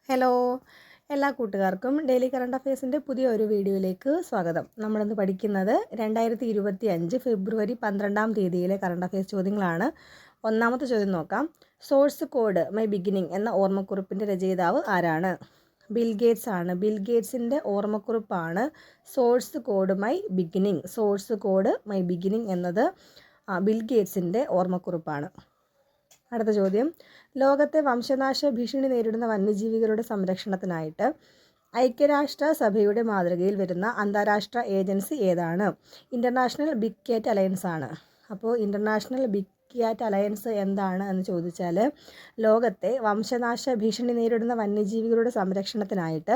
Hello, എല്ലാ കൂട്ടുകാർക്കും daily current അഫയേഴ്സിൻ്റെ പുതിയ ഒരു വീഡിയോയിലേക്ക് സ്വാഗതം. നമ്മളിന്ന് പഠിക്കുന്നത് 2025 ഫെബ്രുവരി 12-ാം തീയതിയിലെ കറണ്ട് അഫയേഴ്സ് ചോദ്യങ്ങളാണ്. ഒന്നാമത്തെ ചോദ്യം നോക്കാം. സോഴ്സ് കോഡ് മൈ ബിഗിനിങ് എന്ന ഓർമ്മക്കുറിപ്പിൻ്റെ രചയിതാവ് ആരാണ്? ബിൽ ഗേറ്റ്സ് ആണ്. ബിൽ ഗേറ്റ്സിൻ്റെ ഓർമ്മക്കുറിപ്പാണ് source code my beginning. Source code my beginning എന്നത് ബിൽ ഗേറ്റ്സിൻ്റെ ഓർമ്മക്കുറിപ്പാണ്. അടുത്ത ചോദ്യം. ലോകത്തെ വംശനാശ ഭീഷണി നേരിടുന്ന വന്യജീവികളുടെ സംരക്ഷണത്തിനായിട്ട് ഐക്യരാഷ്ട്ര സഭയുടെ മാതൃകയിൽ വരുന്ന അന്താരാഷ്ട്ര ഏജൻസി ഏതാണ്? ഇൻ്റർനാഷണൽ ബിഗ് ക്യാറ്റ് അലയൻസ് ആണ്. അപ്പോൾ ഇൻ്റർനാഷണൽ ബിഗ് ക്യാറ്റ് അലയൻസ് എന്താണ് എന്ന് ചോദിച്ചാൽ, ലോകത്തെ വംശനാശ ഭീഷണി നേരിടുന്ന വന്യജീവികളുടെ സംരക്ഷണത്തിനായിട്ട്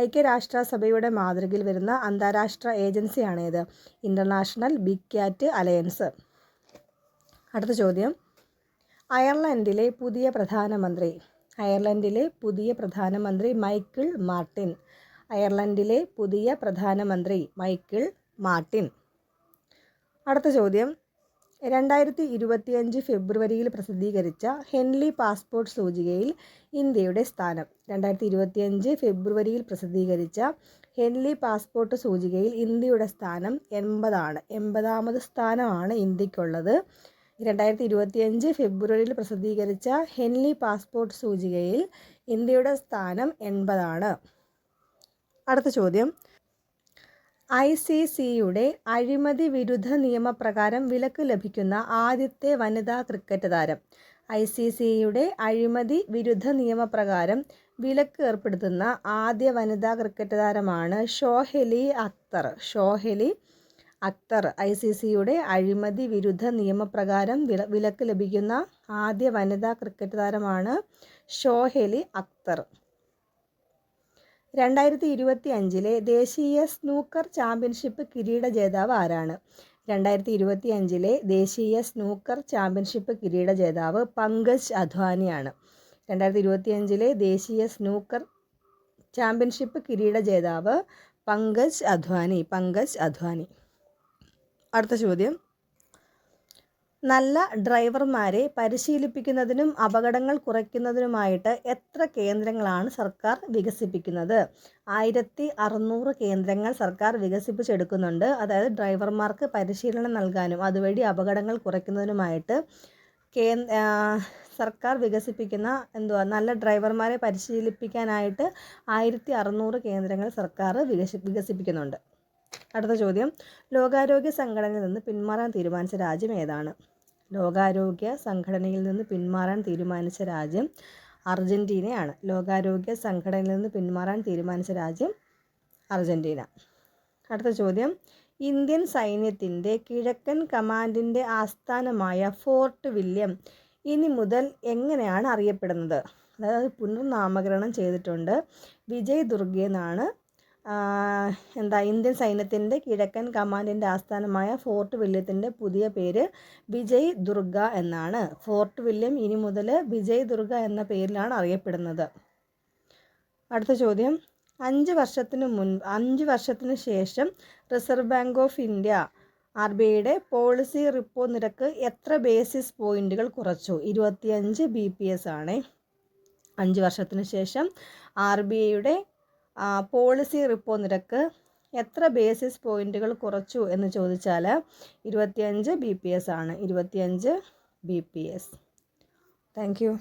ഐക്യരാഷ്ട്ര സഭയുടെ മാതൃകയിൽ വരുന്ന അന്താരാഷ്ട്ര ഏജൻസിയാണേത്? International big cat alliance. അടുത്ത ചോദ്യം. അയർലൻഡിലെ പുതിയ പ്രധാനമന്ത്രി മൈക്കിൾ മാർട്ടിൻ. അയർലൻഡിലെ പുതിയ പ്രധാനമന്ത്രി മൈക്കിൾ മാർട്ടിൻ. അടുത്ത ചോദ്യം. 2025 ഫെബ്രുവരിയിൽ പ്രസിദ്ധീകരിച്ച ഹെൻലി പാസ്പോർട്ട് സൂചികയിൽ ഇന്ത്യയുടെ സ്ഥാനം. 2025 ഫെബ്രുവരിയിൽ പ്രസിദ്ധീകരിച്ച ഹെൻലി പാസ്പോർട്ട് സൂചികയിൽ ഇന്ത്യയുടെ സ്ഥാനം 80 ആണ്. 80ാമത് സ്ഥാനമാണ് ഇന്ത്യക്കുള്ളത്. 2025 ഫെബ്രുവരിയിൽ പ്രസിദ്ധീകരിച്ച ഹെൻലി പാസ്പോർട്ട് സൂചികയിൽ ഇന്ത്യയുടെ സ്ഥാനം 80ആണ്. അടുത്ത ചോദ്യം. ICCയുടെ അഴിമതി വിരുദ്ധ നിയമപ്രകാരം വിലക്ക് ലഭിക്കുന്ന ആദ്യത്തെ വനിതാ ക്രിക്കറ്റ് താരം. ICCയുടെ അഴിമതി വിരുദ്ധ നിയമപ്രകാരം വിലക്ക് ഏർപ്പെടുത്തുന്ന ആദ്യ വനിതാ ക്രിക്കറ്റ് താരമാണ് ഷോഹെലി അക്തർ. ICCയുടെ അഴിമതി വിരുദ്ധ നിയമപ്രകാരം വിലക്ക് ലഭിക്കുന്ന ആദ്യ വനിതാ ക്രിക്കറ്റ് താരമാണ് ഷോഹെലി അക്തർ. 2025 ദേശീയ സ്നൂക്കർ ചാമ്പ്യൻഷിപ്പ് കിരീട ജേതാവ് ആരാണ്? 2025 ദേശീയ സ്നൂക്കർ ചാമ്പ്യൻഷിപ്പ് കിരീട ജേതാവ് പങ്കജ് അദ്വാനിയാണ്. 2025 ദേശീയ സ്നൂക്കർ ചാമ്പ്യൻഷിപ്പ് കിരീട ജേതാവ് പങ്കജ് അദ്വാനി. അടുത്ത ചോദ്യം. നല്ല ഡ്രൈവർമാരെ പരിശീലിപ്പിക്കുന്നതിനും അപകടങ്ങൾ കുറയ്ക്കുന്നതിനുമായിട്ട് എത്ര കേന്ദ്രങ്ങളാണ് സർക്കാർ വികസിപ്പിക്കുന്നത്? 1600 കേന്ദ്രങ്ങൾ സർക്കാർ വികസിപ്പിച്ചെടുക്കുന്നുണ്ട്. അതായത് ഡ്രൈവർമാർക്ക് പരിശീലനം നൽകാനും അതുവഴി അപകടങ്ങൾ കുറയ്ക്കുന്നതിനുമായിട്ട് സർക്കാർ വികസിപ്പിക്കുന്ന നല്ല ഡ്രൈവർമാരെ പരിശീലിപ്പിക്കാനായിട്ട് 1600 കേന്ദ്രങ്ങൾ സർക്കാർ വികസിപ്പിക്കുന്നുണ്ട്. അടുത്ത ചോദ്യം. ലോകാരോഗ്യ സംഘടനയിൽ നിന്ന് പിന്മാറാൻ തീരുമാനിച്ച രാജ്യം ഏതാണ്? ലോകാരോഗ്യ സംഘടനയിൽ നിന്ന് പിന്മാറാൻ തീരുമാനിച്ച രാജ്യം അർജൻറ്റീനയാണ്. ലോകാരോഗ്യ സംഘടനയിൽ നിന്ന് പിന്മാറാൻ തീരുമാനിച്ച രാജ്യം അർജൻറ്റീന. അടുത്ത ചോദ്യം. ഇന്ത്യൻ സൈന്യത്തിൻ്റെ കിഴക്കൻ കമാൻഡിൻ്റെ ആസ്ഥാനമായ ഫോർട്ട് വില്യം ഇനി മുതൽ എങ്ങനെയാണ് അറിയപ്പെടുന്നത്? അതായത് പുനർനാമകരണം ചെയ്തിട്ടുണ്ട്. വിജയ് ദുർഗ് എന്നാണ് ഇന്ത്യൻ സൈന്യത്തിൻ്റെ കിഴക്കൻ കമാൻഡിൻ്റെ ആസ്ഥാനമായ ഫോർട്ട് വില്യത്തിൻ്റെ പുതിയ പേര് വിജയ് ദുർഗ എന്നാണ്. ഫോർട്ട് വില്യം ഇനി മുതൽ വിജയ് ദുർഗ എന്ന പേരിലാണ് അറിയപ്പെടുന്നത്. അടുത്ത ചോദ്യം. 5 വർഷത്തിന് ശേഷം റിസർവ് ബാങ്ക് ഓഫ് ഇന്ത്യ RBIയുടെ പോളിസി റിപ്പോ നിരക്ക് എത്ര ബേസിസ് പോയിന്റുകൾ കുറച്ചു? 25 BPS ആണ്. 5 വർഷത്തിന് ശേഷം RBIയുടെ പോളിസി റിപ്പോ നിരക്ക് എത്ര ബേസിസ് പോയിന്റുകൾ കുറച്ചു എന്ന് ചോദിച്ചാൽ 25 BPS ആണ്. 25 BPS. Thank you.